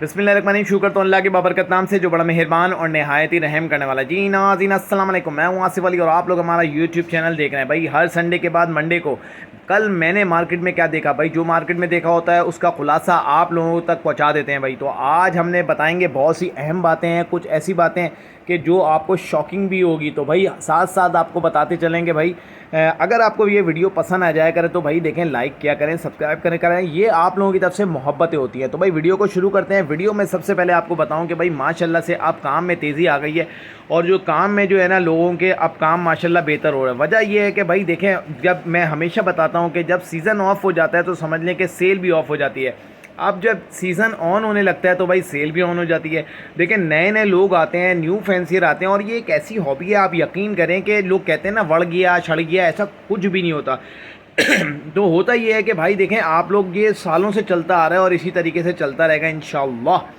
बिस्मिल्लाहिर्रहमानिर्रहीम। शुक्र तो अल्लाह के बाबरकत नाम से जो बड़ा मेहरबान और नहायत ही रहम करने वाला। जी नाज़रीन अस्सलाम वालेकुम, मैं हूँ आसिफ अली और आप लोग हमारा यूट्यूब चैनल देख रहे हैं। भाई हर संडे के बाद मंडे को कल मैंने मार्केट में क्या देखा, भाई जो मार्केट में देखा होता है उसका खुलासा आप लोगों तक पहुँचा देते हैं। भाई तो आज हमने बताएंगे बहुत सी अहम बातें हैं, कुछ ऐसी बातें कि जो आपको शॉकिंग भी होगी। तो भाई साथ साथ आपको बताते चलेंगे। भाई अगर आपको ये वीडियो पसंद आ जाया करे तो भाई देखें, लाइक किया करें, सब्सक्राइब करें, ये आप लोगों की तरफ से मोहब्बतें होती हैं। तो भाई वीडियो को शुरू करते हैं। वीडियो में सबसे पहले आपको बताऊं कि भाई माशाल्लाह से अब काम में तेज़ी आ गई है और जो काम में जो है ना लोगों के अब काम माशाल्लाह बेहतर हो रहा है। वजह यह है कि भाई देखें, जब मैं हमेशा बताता हूँ कि जब सीज़न ऑफ हो जाता है तो समझ लें कि सेल भी ऑफ हो जाती है। अब जब सीज़न ऑन होने लगता है तो भाई सेल भी ऑन हो जाती है। देखिए नए नए लोग आते हैं, न्यू फैंसियर आते हैं और ये एक ऐसी हॉबी है, आप यकीन करें कि लोग कहते हैं ना बढ़ गया छड़ गया, ऐसा कुछ भी नहीं होता। तो होता ये है कि भाई देखें, आप लोग ये सालों से चलता आ रहा है और इसी तरीके से चलता रहेगा इंशाअल्लाह।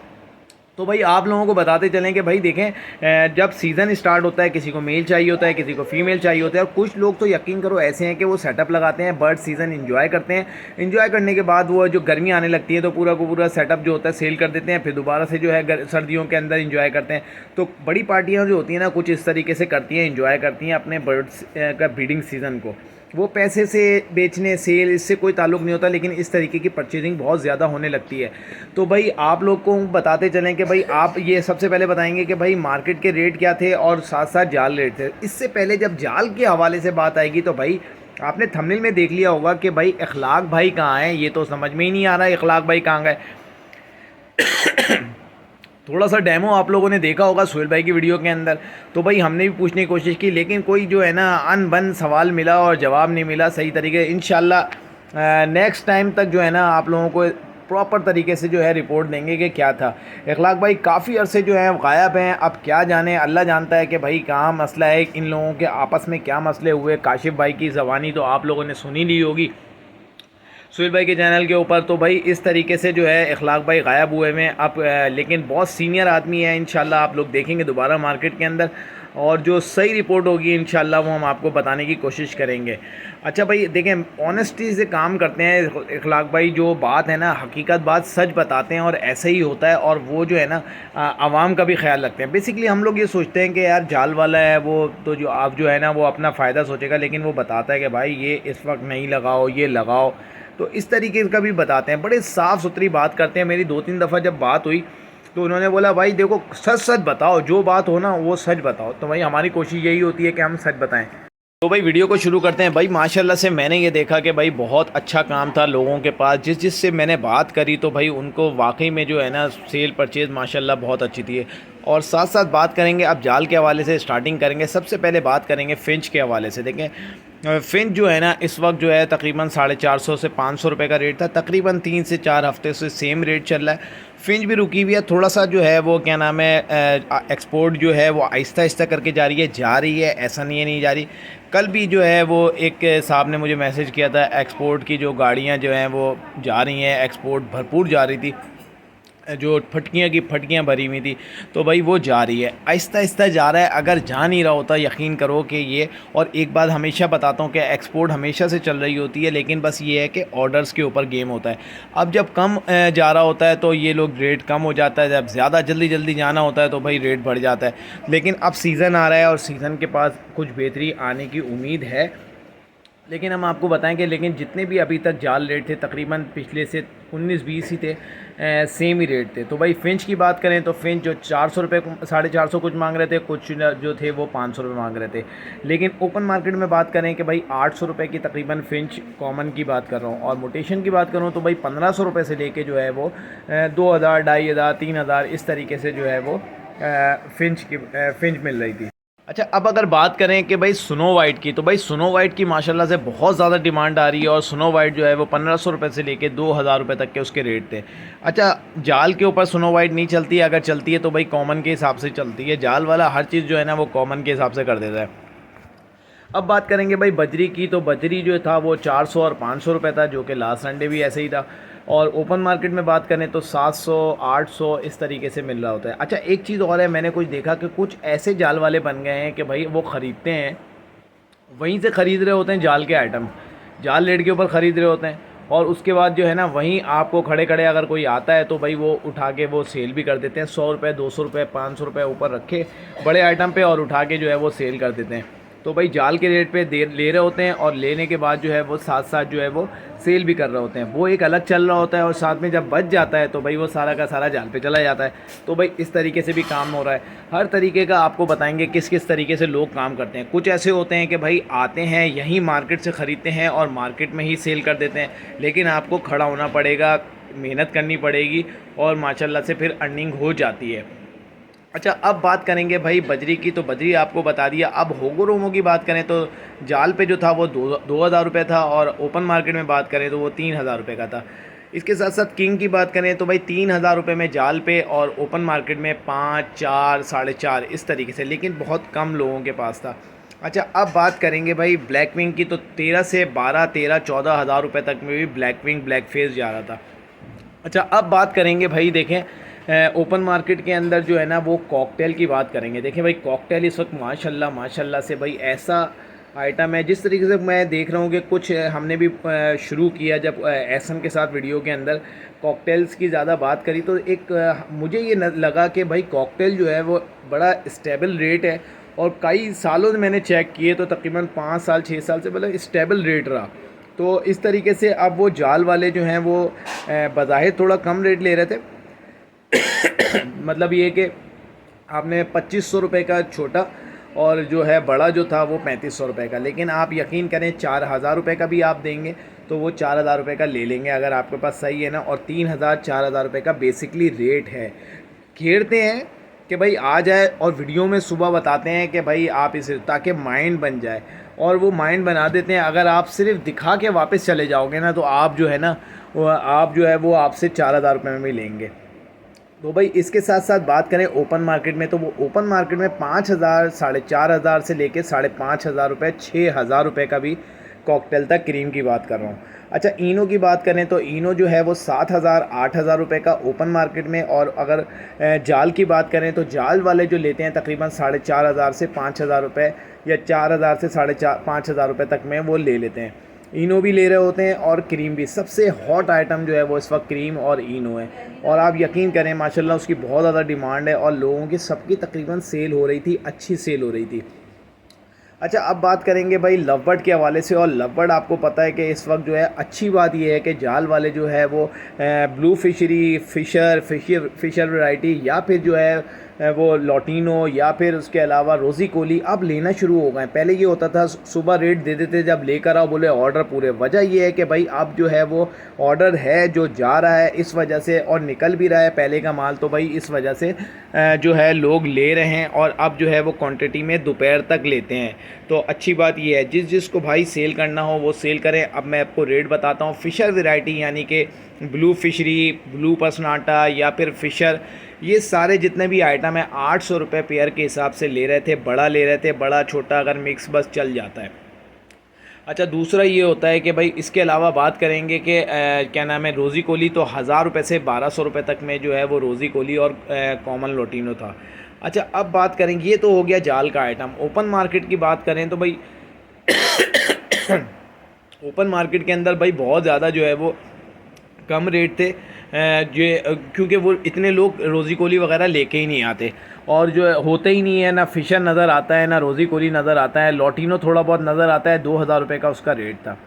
तो भाई आप लोगों को बताते चलें कि भाई देखें, जब सीज़न स्टार्ट होता है किसी को मेल चाहिए होता है, किसी को फीमेल चाहिए होता है और कुछ लोग तो यकीन करो ऐसे हैं कि वो सेटअप लगाते हैं, बर्ड सीज़न एंजॉय करते हैं। एंजॉय करने के बाद वो जो गर्मी आने लगती है तो पूरा को पूरा सेटअप जो होता है सेल कर देते हैं, फिर दोबारा से जो है सर्दियों के अंदर एंजॉय करते हैं। तो बड़ी पार्टियाँ जो होती हैं ना कुछ इस तरीके से करती हैं, एंजॉय करती हैं अपने बर्ड्स का ब्रीडिंग सीज़न को। वो पैसे से बेचने सेल इससे कोई ताल्लुक़ नहीं होता, लेकिन इस तरीके की परचेजिंग बहुत ज़्यादा होने लगती है। तो भाई आप लोग को बताते चलें कि भाई आप ये सबसे पहले बताएंगे कि भाई मार्केट के रेट क्या थे और साथ साथ जाल रेट थे। इससे पहले जब जाल के हवाले से बात आएगी तो भाई आपने थंबनेल में देख लिया होगा कि भाई इखलाक भाई कहाँ हैं, ये तो समझ में ही नहीं आ रहा है इखलाक भाई कहाँ गए। थोड़ा सा डेमो आप लोगों ने देखा होगा सुहेल भाई की वीडियो के अंदर, तो भाई हमने भी पूछने की कोशिश की लेकिन कोई जो है ना अनबन सवाल मिला और जवाब नहीं मिला सही तरीके। इंशाल्लाह नेक्स्ट टाइम तक जो है ना आप लोगों को प्रॉपर तरीके से जो है रिपोर्ट देंगे कि क्या था। इखलाक भाई काफ़ी अरसे जो है गायब हैं, अब क्या जाने, अल्लाह जानता है कि भाई कहाँ मसला है, इन लोगों के आपस में क्या मसले हुए। काशिफ भाई की ज़बानी तो आप लोगों ने सुनी ली होगी सुहेल भाई के चैनल के ऊपर। तो भाई इस तरीके से जो है इखलाक भाई गायब हुए में अब, लेकिन बहुत सीनियर आदमी है, इंशाल्लाह आप लोग देखेंगे दोबारा मार्केट के अंदर और जो सही रिपोर्ट होगी इंशाल्लाह वो हम आपको बताने की कोशिश करेंगे। अच्छा भाई देखें, ऑनेस्टी से काम करते हैं इखलाक भाई, जो बात है ना हकीकत बात सच बताते हैं और ऐसा ही होता है और वो जो है ना आवाम का भी ख्याल रखते हैं। बेसिकली हम लोग ये सोचते हैं कि यार जाल वाला है वो तो जो आप जो है ना वो अपना फ़ायदा सोचेगा, लेकिन वो बताता है कि भाई ये इस वक्त नहीं लगाओ, ये लगाओ। तो इस तरीके का भी बताते हैं, बड़े साफ़ सुथरी बात करते हैं। मेरी 2-3 दफ़ा जब बात हुई तो उन्होंने बोला भाई देखो सच सच बताओ, जो बात हो ना वो सच बताओ। तो भाई हमारी कोशिश यही होती है कि हम सच बताएं। तो भाई वीडियो को शुरू करते हैं। भाई माशाल्लाह से मैंने ये देखा कि भाई बहुत अच्छा काम था लोगों के पास, जिससे मैंने बात करी तो भाई उनको वाकई में जो है ना सेल परचेज़ माशाल्लाह बहुत अच्छी थी। और साथ साथ बात करेंगे अब जाल के हवाले से स्टार्टिंग करेंगे। सबसे पहले बात करेंगे फिंच के हवाले से। देखें फिंच जो है ना इस वक्त जो है तकरीबन 450 से 500 रुपये का रेट था, तकरीबन 3 से 4 हफ्ते से सेम रेट चल रहा है। फिंच भी रुकी हुई है, थोड़ा सा जो है वो क्या नाम है एक्सपोर्ट जो है वो आहिस्ता आहिस्ता करके जा रही है, ऐसा नहीं है नहीं जा रही। कल भी जो है वो एक साहब ने मुझे मैसेज किया था, एक्सपोर्ट की जो गाड़ियां जो हैं वो जा रही हैं, एक्सपोर्ट भरपूर जा रही थी, जो फटकियाँ की फटकियाँ भरी हुई थी। तो भाई वो जा रही है, आहिस्ता आहिस्ता जा रहा है। अगर जा नहीं रहा होता यकीन करो कि ये, और एक बात हमेशा बताता हूँ कि एक्सपोर्ट हमेशा से चल रही होती है, लेकिन बस ये है कि ऑर्डर्स के ऊपर गेम होता है। अब जब कम जा रहा होता है तो ये लोग रेट कम हो जाता है, जब ज़्यादा जल्दी जल्दी जाना होता है तो भाई रेट बढ़ जाता है। लेकिन अब सीज़न आ रहा है और सीज़न के पास कुछ बेहतरी आने की उम्मीद है। लेकिन हम आपको बताएं कि लेकिन जितने भी अभी तक जाल रेट थे तकरीबन पिछले से 19-20 ही थे, सेम ही रेट थे। तो भाई फिंच की बात करें तो फिंच जो 400 रुपये 450 कुछ मांग रहे थे, कुछ जो थे वो 500 रुपये मांग रहे थे। लेकिन ओपन मार्केट में बात करें कि भाई 800 रुपये की तकरीबन फिंच कॉमन की बात कर रहा हूँ, और मोटेशन की बात करूँ तो भाई 1500 रुपये से लेके जो है वो 2000, 2500, 3000 इस तरीके से जो है वो फिंच मिल रही थी। अच्छा अब अगर बात करें कि भाई स्नो वाइट की, तो भाई स्नो वाइट की माशाल्लाह से बहुत ज़्यादा डिमांड आ रही है और स्नो वाइट जो है वो 1500 रुपये से लेके 2000 रुपये तक के उसके रेट थे। अच्छा जाल के ऊपर स्नो वाइट नहीं चलती है, अगर चलती है तो भाई कॉमन के हिसाब से चलती है। जाल वाला हर चीज़ जो है ना वो कॉमन के हिसाब से कर देता है। अब बात करेंगे भाई बजरी की, तो बजरी जो था वो 400 और 500 रुपये था, जो कि लास्ट संडे भी ऐसे ही था। और ओपन मार्केट में बात करें तो 700, 800 इस तरीके से मिल रहा होता है। अच्छा एक चीज़ और है, मैंने कुछ देखा कि कुछ ऐसे जाल वाले बन गए हैं कि भाई वो ख़रीदते हैं, वहीं से ख़रीद रहे होते हैं जाल के आइटम, जाल रेट के ऊपर ख़रीद रहे होते हैं और उसके बाद जो है ना वहीं आपको खड़े खड़े अगर कोई आता है तो भाई वो उठा के वो सेल भी कर देते हैं, 100 रुपये 200 रुपये 500 रुपये ऊपर रखे बड़े आइटम पे और उठा के जो है वो सेल कर देते हैं। तो भाई जाल के रेट पे दे ले रहे होते हैं और लेने के बाद जो है वो साथ साथ जो है वो सेल भी कर रहे होते हैं, वो एक अलग चल रहा होता है। और साथ में जब बच जाता है तो भाई वो सारा का सारा जाल पे चला जाता है। तो भाई इस तरीके से भी काम हो रहा है। हर तरीके का आपको बताएंगे किस किस तरीके से लोग काम करते हैं। कुछ ऐसे होते हैं कि भाई आते हैं यहीं मार्केट से ख़रीदते हैं और मार्केट में ही सेल कर देते हैं, लेकिन आपको खड़ा होना पड़ेगा, मेहनत करनी पड़ेगी और माशाल्लाह से फिर अर्निंग हो जाती है। अच्छा, अब बात करेंगे भाई बजरी की। तो बजरी आपको बता दिया। अब होगो रोमो की बात करें तो जाल पे जो था वो 2,000 रुपये था और ओपन मार्केट में बात करें तो वो 3,000 रुपये का था। इसके साथ साथ किंग की बात करें तो भाई 3,000 रुपये में जाल पे और ओपन मार्केट में 5, 4, 4.5 इस तरीके से, लेकिन बहुत कम लोगों के पास था। अच्छा, अब बात करेंगे भाई ब्लैक विंग की। तो 13 से 12, 13, 14,000 रुपये तक में भी ब्लैक विंग ब्लैक फेस जा रहा था। अच्छा, अब बात करेंगे भाई देखें ओपन मार्केट के अंदर जो है ना वो कॉकटेल की बात करेंगे। देखें भाई कॉकटेल इस वक्त माशाल्लाह माशाल्लाह से भाई ऐसा आइटम है, जिस तरीके से मैं देख रहा हूँ कि कुछ हमने भी शुरू किया जब एहसन के साथ वीडियो के अंदर कॉकटेल्स की ज़्यादा बात करी तो एक मुझे ये लगा कि भाई कॉकटेल जो है वो बड़ा स्टेबल रेट है और कई सालों से मैंने चेक किए तो तकरीबन 5 साल 6 साल से मतलब स्टेबल रेट रहा। तो इस तरीके से अब वो जाल वाले जो हैं वो बज़ाहिर थोड़ा कम रेट ले रहे थे मतलब ये कि आपने 2500 रुपये का छोटा और जो है बड़ा जो था वो 3500 रुपये का, लेकिन आप यकीन करें 4,000 रुपये का भी आप देंगे तो वो 4,000 रुपये का ले लेंगे अगर आपके पास सही है ना। और 3,000 4,000 रुपये का बेसिकली रेट है। खेड़ते हैं कि भाई आ जाए और वीडियो में सुबह बताते हैं कि भाई आप इसे, ताकि माइंड बन जाए, और वो माइंड बना देते हैं। अगर आप सिर्फ दिखा के वापस चले जाओगे ना तो आप जो है ना आप जो है वो आपसे 4,000 रुपये में भी लेंगे। तो भाई इसके साथ साथ बात करें ओपन मार्केट में तो वो ओपन मार्केट में 5,000 4,500 से लेके 5,500 रुपये 6,000 रुपये का भी कॉकटेल तक क्रीम की बात कर रहा हूँ। अच्छा, इनो की बात करें तो इनो जो है वो 7,000 8,000 रुपये का ओपन मार्केट में, और अगर जाल की बात करें तो जाल वाले जो लेते हैं तकरीबन 4,500 से 5,000 रुपये या 4,000 से 5,500 रुपये तक में वो ले लेते हैं। इनो भी ले रहे होते हैं और क्रीम भी। सबसे हॉट आइटम जो है वो इस वक्त क्रीम और इनो है, और आप यकीन करें माशाल्लाह उसकी बहुत ज़्यादा डिमांड है और लोगों की सबकी तकरीबन सेल हो रही थी, अच्छी सेल हो रही थी। अच्छा, अब बात करेंगे भाई लवबर्ड के हवाले से। और लवबर्ड आपको पता है कि इस वक्त जो है अच्छी बात यह है कि जाल वाले जो है वो ब्लू फिशरी फिशर वैरायटी या फिर जो है वो लॉटिनो या फिर उसके अलावा रोज़ी कोली अब लेना शुरू हो गए। पहले ये होता था सुबह रेट दे देते जब लेकर आओ बोले ऑर्डर पूरे। वजह ये है कि भाई अब जो है वो ऑर्डर है जो जा रहा है इस वजह से, और निकल भी रहा है पहले का माल, तो भाई इस वजह से जो है लोग ले रहे हैं और अब जो है वो क्वांटिटी में दोपहर तक लेते हैं। तो अच्छी बात ये है, जिसको भाई सेल करना हो वो सेल करें। अब मैं आपको रेट बताता हूँ। फ़िशर वैरायटी यानी कि ब्लू फिशरी, ब्लू पर्सनाटा या फिर फ़िशर, ये सारे जितने भी आइटम हैं 800 रुपये पेयर के हिसाब से ले रहे थे। बड़ा ले रहे थे, बड़ा छोटा अगर मिक्स बस चल जाता है। अच्छा, दूसरा ये होता है कि भाई इसके अलावा बात करेंगे कि क्या नाम है रोज़ी कोली, तो 1,000 रुपये से 1,200 रुपये तक में जो है वो रोज़ी कोली और कॉमन लोटिनो था। अच्छा, अब बात करेंगे, ये तो हो गया जाल का आइटम। ओपन मार्केट की बात करें तो भाई ओपन मार्केट के अंदर भाई बहुत ज़्यादा जो है वो कम रेट थे क्योंकि वो इतने लोग रोज़ी कोली वगैरह लेके ही नहीं आते, और जो होते ही नहीं है, ना फिशर नज़र आता है ना रोज़ी कोली नज़र आता है। लॉटिनो थोड़ा बहुत नज़र आता है, 2,000 रुपये का उसका रेट था।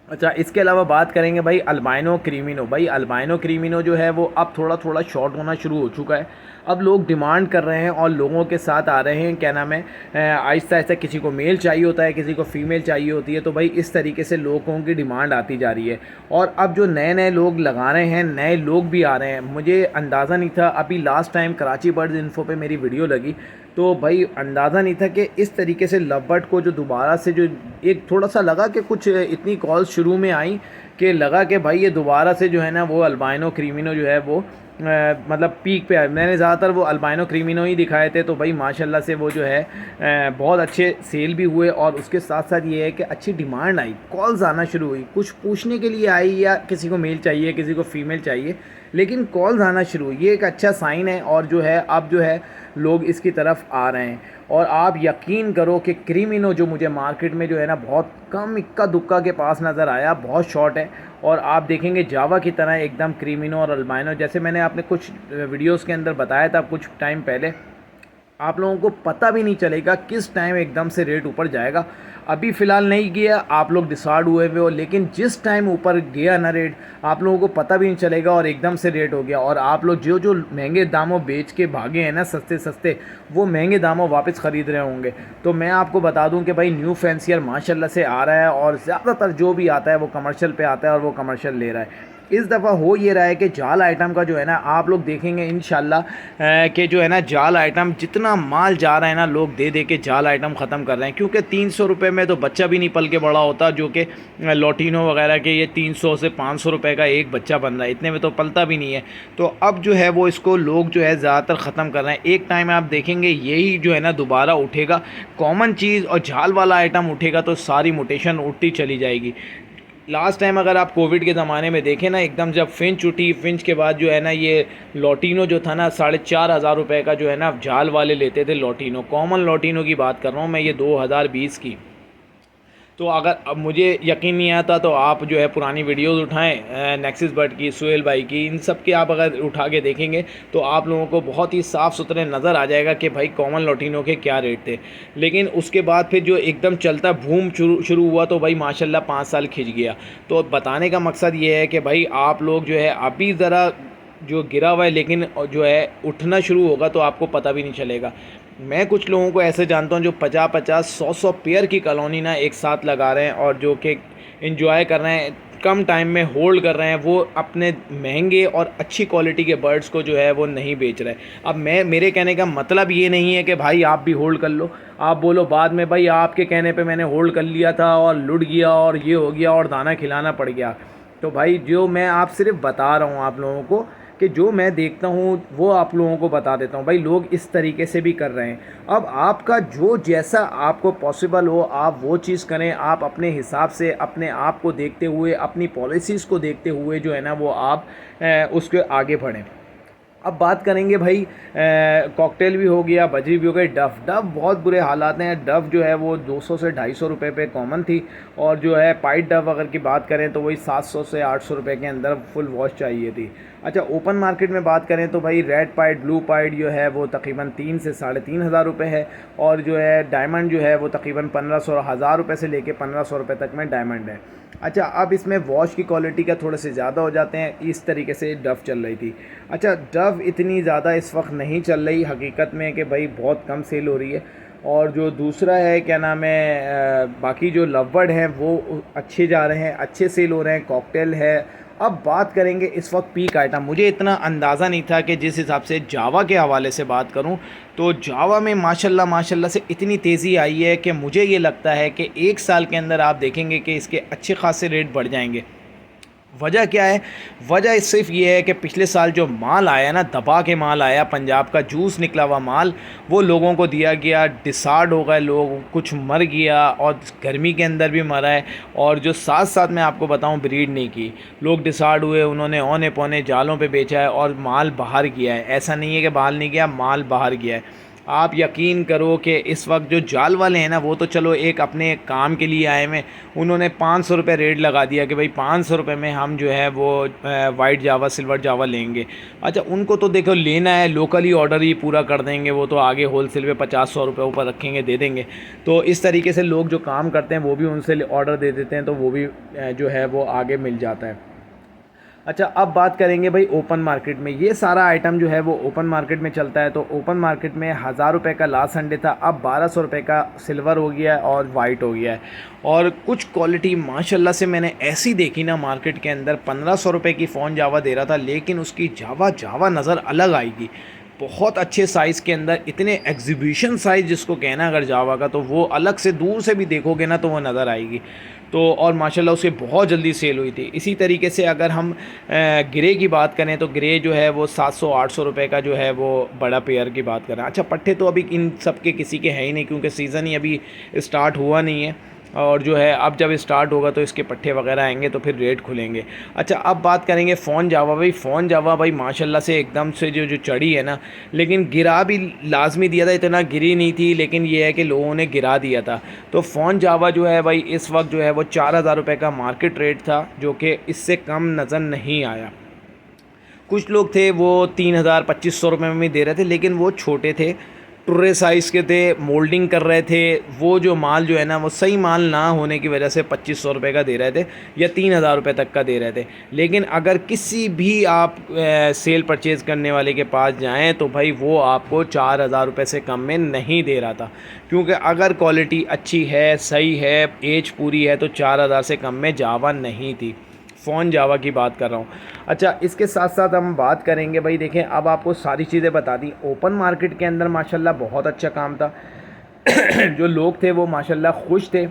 अच्छा, इसके अलावा बात करेंगे भाई अल्बाइनो क्रीमिनो। भाई अल्बाइनो क्रीमिनो जो है वो अब थोड़ा थोड़ा शॉर्ट होना शुरू हो चुका है। अब लोग डिमांड कर रहे हैं और लोगों के साथ आ रहे हैं, क्या नाम है, आहिस्ता आहिस्ता किसी को मेल चाहिए होता है, किसी को फ़ीमेल चाहिए होती है। तो भाई इस तरीके से लोगों की डिमांड आती जा रही है, और अब जो नए नए लोग लगा रहे हैं, नए लोग भी आ रहे हैं। मुझे अंदाज़ा नहीं था, अभी last time Karachi birds info पे मेरी वीडियो लगी तो भाई अंदाज़ा नहीं था कि इस तरीके से लवबर्ड को जो दोबारा से जो एक थोड़ा सा लगा कि कुछ इतनी कॉल्स शुरू में आई कि लगा कि भाई ये दोबारा से जो है ना वो अल्बाइनो क्रीमिनो जो है वो मतलब पीक पे आए। मैंने ज़्यादातर वो अल्बाइनो क्रीमिनो ही दिखाए थे, तो भाई माशाल्लाह से वो जो है बहुत अच्छे सेल भी हुए, और उसके साथ साथ ये है कि अच्छी डिमांड आई, कॉल्स आना शुरू हुई। कुछ पूछने के लिए आई या किसी को मेल चाहिए, किसी को फ़ीमेल चाहिए, लेकिन कॉल्स आना शुरू हुई। ये एक अच्छा साइन है, और जो है अब जो है लोग इसकी तरफ आ रहे हैं। और आप यकीन करो कि क्रीमिनो जो मुझे मार्केट में जो है ना बहुत कम इक्का दुक्का के पास नज़र आया, बहुत शॉर्ट है, और आप देखेंगे जावा की तरह एकदम क्रीमिनो और अल्बाइनो, जैसे मैंने आपने कुछ वीडियोस के अंदर बताया था कुछ टाइम पहले, आप लोगों को पता भी नहीं चलेगा किस टाइम एकदम से रेट ऊपर जाएगा। अभी फ़िलहाल नहीं गया, आप लोग डिसाइड हुए हुए हो, लेकिन जिस टाइम ऊपर गया ना रेट, आप लोगों को पता भी नहीं चलेगा और एकदम से रेट हो गया, और आप लोग जो जो महंगे दामों बेच के भागे हैं ना सस्ते सस्ते, वो महंगे दामों वापस ख़रीद रहे होंगे। तो मैं आपको बता दूं कि भाई न्यू फैंसियर माशाल्लाह से आ रहा है, और ज़्यादातर जो भी आता है वो कमर्शियल पे आता है, और वो कमर्शियल ले रहा है। इस दफ़ा हो ये रहा है कि जाल आइटम का जो है ना, आप लोग देखेंगे इंशाल्लाह कि जो है ना जाल आइटम जितना माल जा रहा है ना, लोग दे दे के जाल आइटम ख़त्म कर रहे हैं, क्योंकि 300 रुपये में तो बच्चा भी नहीं पल के बड़ा होता, जो कि लोटिनो वगैरह के ये 300 से 500 रुपये का एक बच्चा बन रहा है, इतने में तो पलता भी नहीं है। तो अब जो है वो इसको लोग जो है ज़्यादातर ख़त्म कर रहे हैं। एक टाइम आप देखेंगे यही जो है ना दोबारा उठेगा, कॉमन चीज़ और जाल वाला आइटम उठेगा तो सारी मोटेशन उठती चली जाएगी। लास्ट टाइम अगर आप कोविड के ज़माने में देखें ना, एकदम जब फिंच उठी, फिंच के बाद जो है ना ये लोटिनो जो था ना 4,500 रुपये का जो है ना जाल वाले लेते थे लोटिनो, कॉमन लोटिनो की बात कर रहा हूँ मैं, ये 2020 की। तो अगर अब मुझे यकीन नहीं आता तो आप जो है पुरानी वीडियोस उठाएं नेक्सिस बर्ड की, सुहेल भाई की, इन सब के आप अगर उठा के देखेंगे तो आप लोगों को बहुत ही साफ़ सुथरे नज़र आ जाएगा कि भाई कॉमन लोटिनो के क्या रेट थे। लेकिन उसके बाद फिर जो एकदम चलता बूम शुरू हुआ तो भाई माशाल्लाह 5 साल खिंच गया। तो बताने का मकसद ये है कि भाई आप लोग जो है अभी ज़रा जो गिरा हुआ है, लेकिन जो है उठना शुरू होगा तो आपको पता भी नहीं चलेगा। मैं कुछ लोगों को ऐसे जानता हूँ जो 50-50, 100-100 पेयर की कॉलोनी ना एक साथ लगा रहे हैं, और जो कि एंजॉय कर रहे हैं, कम टाइम में होल्ड कर रहे हैं, वो अपने महंगे और अच्छी क्वालिटी के बर्ड्स को जो है वो नहीं बेच रहे। अब मेरे कहने का मतलब ये नहीं है कि भाई आप भी होल्ड कर लो, आप बोलो बाद में भाई आपके कहने पे मैंने होल्ड कर लिया था और लुट गया और ये हो गया और दाना खिलाना पड़ गया। तो भाई जो मैं आप सिर्फ बता रहा हूँ आप लोगों को कि जो मैं देखता हूँ वो आप लोगों को बता देता हूँ। भाई लोग इस तरीके से भी कर रहे हैं। अब आपका जो जैसा आपको पॉसिबल हो आप वो चीज़ करें, आप अपने हिसाब से अपने आप को देखते हुए, अपनी पॉलिसीज़ को देखते हुए जो है ना वो आप उसके आगे बढ़ें। अब बात करेंगे भाई कॉकटेल भी हो गया, बजरी भी हो गई, डफ़ बहुत बुरे हालात हैं। डफ़ जो है वो 200 से 250 रुपये पे कॉमन थी, और जो है पाइट डफ़ अगर की बात करें तो वही 700 से 800 रुपये के अंदर फुल वॉश चाहिए थी। अच्छा, ओपन मार्केट में बात करें तो भाई रेड पाइट, ब्लू पाइट जो है वो तकरीबन 3 से 3,500 रुपये है, और जो है डायमंड जो है वो तकरीबन 1,500 हज़ार रुपये से लेके 1,500 रुपये तक में डायमंड है। अच्छा, अब इसमें वॉश की क्वालिटी का थोड़े से ज़्यादा हो जाते हैं, इस तरीके से डफ़ चल रही थी। अच्छा, डफ़ इतनी ज़्यादा इस वक्त नहीं चल रही हकीकत में, कि भाई बहुत कम सेल हो रही है। और जो दूसरा है क्या नाम है, बाकी जो लवबर्ड हैं वो अच्छे जा रहे हैं, अच्छे सेल हो रहे हैं, कॉकटेल है। अब बात करेंगे इस वक्त पीक आइटम। मुझे इतना अंदाज़ा नहीं था कि जिस हिसाब से जावा के हवाले से बात करूं तो जावा में माशाल्लाह से इतनी तेज़ी आई है कि मुझे ये लगता है कि 1 साल के अंदर आप देखेंगे कि इसके अच्छे खासे रेट बढ़ जाएंगे। वजह क्या है? वजह सिर्फ ये है कि पिछले साल जो माल आया ना, दबा के माल आया, पंजाब का जूस निकला हुआ माल, वो लोगों को दिया गया, डिसार्ड हो गए लोग, कुछ मर गया और गर्मी के अंदर भी मरा है। और जो साथ साथ मैं आपको बताऊं ब्रीड नहीं की, लोग डिसार्ड हुए, उन्होंने औने पौने जालों पे बेचा है और माल बाहर गया है। ऐसा नहीं है कि बाहर नहीं गया, माल बाहर गया है। आप यकीन करो कि इस वक्त जो जाल वाले हैं ना, वो तो चलो एक अपने काम के लिए आए हैं, उन्होंने 500 रुपये रेट लगा दिया कि भाई 500 रुपये में हम जो है वो वाइट जावा, सिल्वर जावा लेंगे। अच्छा, उनको तो देखो लेना है, लोकली ऑर्डर ही पूरा कर देंगे, वो तो आगे होलसेल पे 50-100 रुपये ऊपर रखेंगे, दे देंगे। तो इस तरीके से लोग जो काम करते हैं वो भी उनसे ऑर्डर दे देते हैं, तो वो भी जो है वो आगे मिल जाता है। अच्छा, अब बात करेंगे भाई ओपन मार्केट में। ये सारा आइटम जो है वो ओपन मार्केट में चलता है। तो ओपन मार्केट में 1,000 रुपये का लास्ट संडे था, अब 1,200 रुपये का सिल्वर हो गया है और वाइट हो गया है। और कुछ क्वालिटी माशाल्लाह से मैंने ऐसी देखी ना मार्केट के अंदर, 1,500 रुपये की फ़ोन जावा दे रहा था, लेकिन उसकी जावा नज़र अलग आएगी। बहुत अच्छे साइज़ के अंदर, इतने एग्जीबिशन साइज़ जिसको कहना अगर जावा का, तो वो अलग से दूर से भी देखोगे ना तो वो नज़र आएगी। तो और माशाल्लाह उसके बहुत जल्दी सेल हुई थी। इसी तरीके से अगर हम ग्रे की बात करें तो ग्रे जो है वो 700-800 रुपये का जो है वो बड़ा पेयर की बात करें। अच्छा, पट्टे तो अभी इन सब के किसी के है ही नहीं, क्योंकि सीज़न ही अभी स्टार्ट हुआ नहीं है। और जो है अब जब स्टार्ट होगा तो इसके पट्टे वगैरह आएंगे तो फिर रेट खुलेंगे। अच्छा, अब बात करेंगे फ़ोन जावा। भाई फ़ोन जावा भाई माशाल्लाह से एकदम से जो चढ़ी है ना, लेकिन गिरा भी लाजमी दिया था, इतना गिरी नहीं थी, लेकिन ये है कि लोगों ने गिरा दिया था। तो फ़ोन जावा जो है भाई इस वक्त जो है वो 4000 रुपये का मार्केट रेट था, जो कि इससे कम नज़र नहीं आया। कुछ लोग थे वो 3000 2500 रुपये में भी दे रहे थे, लेकिन वो छोटे थे, टुर्रे साइज़ के थे, मोल्डिंग कर रहे थे। वो जो माल जो है ना वो सही माल ना होने की वजह से 2500 रुपये का दे रहे थे या 3000 रुपये तक का दे रहे थे। लेकिन अगर किसी भी आप सेल परचेज़ करने वाले के पास जाएं तो भाई वो आपको 4000 रुपये से कम में नहीं दे रहा था, क्योंकि अगर क्वालिटी अच्छी है, सही है, एज पूरी है, तो 4000 से कम में जावा नहीं थी। फ़ोन जावा की बात कर रहा हूँ। अच्छा, इसके साथ साथ हम बात करेंगे भाई, देखें अब आपको सारी चीज़ें बता दी। ओपन मार्केट के अंदर माशाल्लाह बहुत अच्छा काम था। जो लोग थे वो माशाल्लाह खुश थे,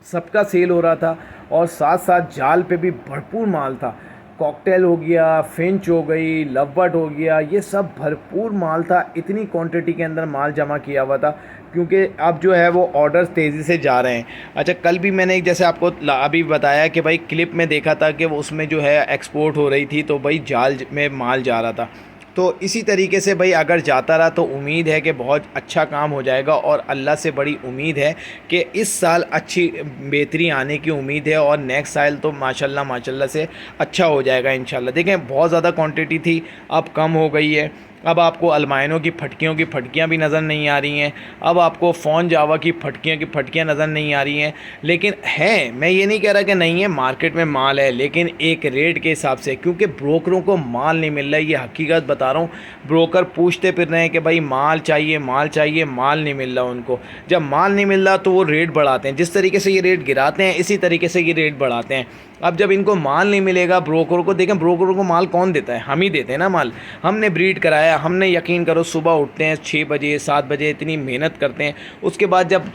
सबका सेल हो रहा था, और साथ साथ जाल पे भी भरपूर माल था। कॉकटेल हो गया, फिंच हो गई, लवबर्ड हो गया, ये सब भरपूर माल था। इतनी क्वांटिटी के अंदर माल जमा किया हुआ था, क्योंकि अब जो है वो ऑर्डर्स तेज़ी से जा रहे हैं। अच्छा, कल भी मैंने एक जैसे आपको अभी बताया कि भाई क्लिप में देखा था कि वो उसमें जो है एक्सपोर्ट हो रही थी, तो भाई जाल में माल जा रहा था। तो इसी तरीके से भाई अगर जाता रहा तो उम्मीद है कि बहुत अच्छा काम हो जाएगा, और अल्लाह से बड़ी उम्मीद है कि इस साल अच्छी बेहतरी आने की उम्मीद है, और नेक्स्ट साल तो माशाल्लाह माशाल्लाह से अच्छा हो जाएगा इंशाल्लाह। देखें बहुत ज़्यादा क्वांटिटी थी, अब कम हो गई है। अब आपको अलमाइनों की फटकियाँ भी नज़र नहीं आ रही हैं। अब आपको फ़ोन जावा की फटकियाँ नज़र नहीं आ रही हैं। लेकिन है, मैं ये नहीं कह रहा कि नहीं है, मार्केट में माल है, लेकिन एक रेट के हिसाब से, क्योंकि ब्रोकरों को माल नहीं मिल रहा है। ये हकीकत बता रहा हूँ। ब्रोकर पूछते फिर रहे हैं कि भाई माल चाहिए, माल चाहिए, माल नहीं मिल रहा उनको। जब माल नहीं मिल रहा तो वो रेट बढ़ाते हैं। जिस तरीके से ये रेट गिराते हैं, इसी तरीके से ये रेट बढ़ाते हैं। अब जब इनको माल नहीं मिलेगा ब्रोकरों को, देखें ब्रोकरों को माल कौन देता है? हम ही देते हैं ना माल। हमने ब्रीड कराया, हमने, यकीन करो, सुबह उठते हैं 6 बजे 7 बजे, इतनी मेहनत करते हैं। उसके बाद जब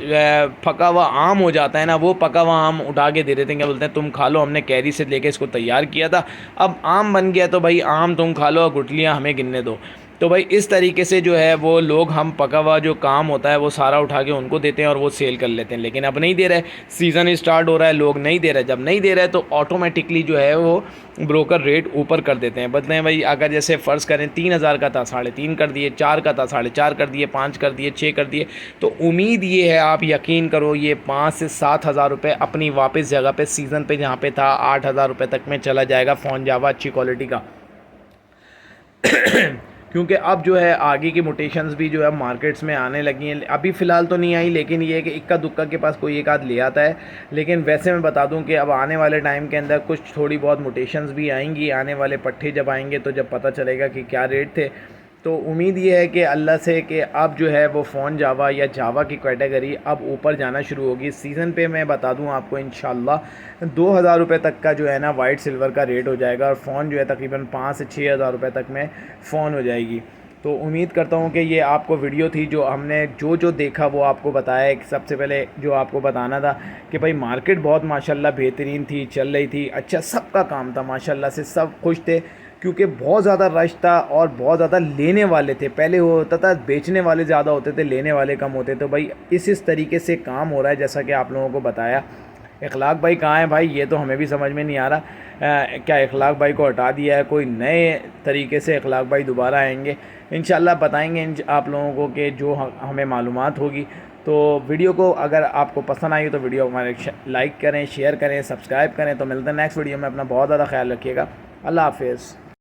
पका हुआ आम हो जाता है ना, वो पका हुआ आम उठा के दे देते हैं, क्या बोलते हैं, तुम खा लो, हमने कैरी से लेके इसको तैयार किया था, अब आम बन गया तो भाई आम तुम खा लो और गुठलियाँ हमें गिनने दो। तो भाई इस तरीके से जो है वो लोग, हम पका हुआ जो काम होता है वो सारा उठा के उनको देते हैं और वो सेल कर लेते हैं। लेकिन अब नहीं दे रहे, सीज़न स्टार्ट हो रहा है, लोग नहीं दे रहे। जब नहीं दे रहे तो ऑटोमेटिकली जो है वो ब्रोकर रेट ऊपर कर देते हैं। बदले भाई अगर जैसे फ़र्ज़ करें 3000 का था, 3.5 कर दिए, 4 का था 4.5 कर दिए, 5 कर दिए, 6 कर दिए, तो उम्मीद ये है, आप यकीन करो, ये 5 से 7,000 रुपये अपनी वापस जगह पे, सीज़न पे जहाँ पे था 8,000 रुपये तक में चला जाएगा फ़ोन जावा अच्छी क्वालिटी का। क्योंकि अब जो है आगे की मोटेशंस भी जो है मार्केट्स में आने लगी हैं। अभी फ़िलहाल तो नहीं आई, लेकिन ये है कि इक्का दुक्का के पास कोई एक आध ले आता है। लेकिन वैसे मैं बता दूं कि अब आने वाले टाइम के अंदर कुछ थोड़ी बहुत मोटेशंस भी आएंगी। आने वाले पट्टे जब आएंगे तो जब पता चलेगा कि क्या रेट थे। तो उम्मीद ये है कि अल्लाह से कि अब जो है वो फ़ोन जावा या जावा की कैटेगरी अब ऊपर जाना शुरू होगी। सीज़न पे मैं बता दूं आपको, इंशाल्लाह 2000 रुपये तक का जो है ना वाइट सिल्वर का रेट हो जाएगा, और फ़ोन जो है तकरीबन 5 से 6000 रुपये तक में फ़ोन हो जाएगी। तो उम्मीद करता हूँ कि ये आपको वीडियो थी, जो हमने जो देखा वो आपको बताया। कि सबसे पहले जो आपको बताना था कि भाई मार्केट बहुत माशाल्लाह बेहतरीन थी, चल रही थी, अच्छा सबका काम था माशाल्लाह से, सब खुश थे, क्योंकि बहुत ज़्यादा रश था और बहुत ज़्यादा लेने वाले थे। पहले होता था बेचने वाले ज़्यादा होते थे, लेने वाले कम होते। तो भाई इस तरीके से काम हो रहा है, जैसा कि आप लोगों को बताया। इखलाक भाई कहाँ है भाई, ये तो हमें भी समझ में नहीं आ रहा। क्या इखलाक भाई को हटा दिया है? कोई नए तरीके से इखलाक भाई दोबारा आएंगे, इंशाल्लाह बताएंगे आप लोगों को कि जो हमें मालूमात होगी। तो वीडियो को अगर आपको पसंद आई तो वीडियो हमारे लाइक करें, शेयर करें, सब्सक्राइब करें। तो मिलते हैं नेक्स्ट वीडियो में। अपना बहुत ज़्यादा ख्याल रखिएगा। अल्लाह हाफिज़।